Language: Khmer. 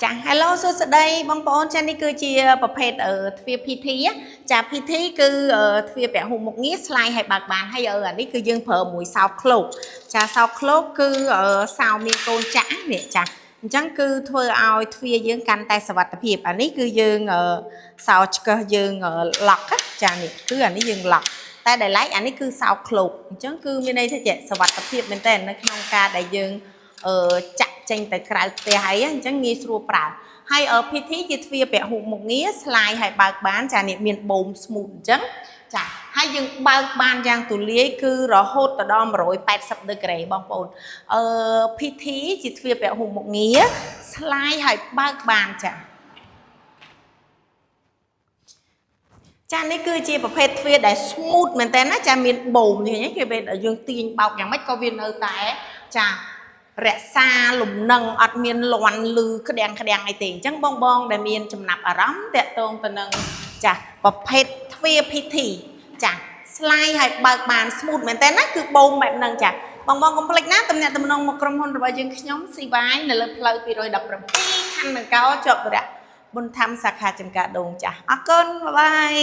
ចា Hello សួស្តីបងប្អូនចានេះគឺជាប្រភេទទ្វារ PT ចា PT គឺទ្វារពហុមុខងារស្លាយឲ្យបើកបានហើយអានេះគឺយើងប្រើមួយសោឃ្លោកចាសោឃ្លោកគឺសោមានកូនចាស់នេះចាអញ្ចឹងគឺធ្វើឲ្យទ្វារយើងកាន់តែសុវត្ថិភាពអានេះគឺយើងសោឆ្កឹះយើងឡុកចានេះគឺអានេះយើងឡុកតែដែលឡែកអានេះគឺសោឃ្លោកអញ្ចឹងគឺមានន័យថាចេះសុវត្ថិភាពមែនតើនៅក្នុងការដែលយើងចាក់ចេញទៅក្រៅផ្ទះអីអញ្ចឹងងាយស្រួលប្រើហើយ PT ជាទ្វារពហុមុខងារស្លាយឲ្យបើកបានចានេះមានបូម smooth អញ្ចឹងចាហើយយើងបើកបានយ៉ាងទូលាយគឺរហូតដល់180ដឺក្រេបងប្អូនPT ជាទ្វារពហុមុខងារស្លាយឲ្យបើកបានចានេះគឺជាប្រភេទទ្វារដែល smooth មែនតើណាចាមានបូមនេះគេពេលយើងទាញបោកយ៉ាងម៉េចក៏វានៅតែចារក្សាលំនឹងអត់មានលន់លឺក្តាំងអីទេអញ្ចឹងបងដែលមានចំណាប់អារម្មណ៍តាក់ទងទៅនឹងចាប្រភេទទ្វារ PT ចាស្លាយឲ្យបើកបាន smooth មែនតើណាគឺបូមបែបហ្នឹងចាបងកុំភ្លេចណាតំណែងតំណងមកក្រុមហ៊ុនរបស់យើងខ្ញុំស៊ីវ៉ាយនៅលើផ្លូវ217ខណ្ឌនគរជាប់រៈបុណ្យធម្មសាខាចំការដូងចាអរគុណបាយ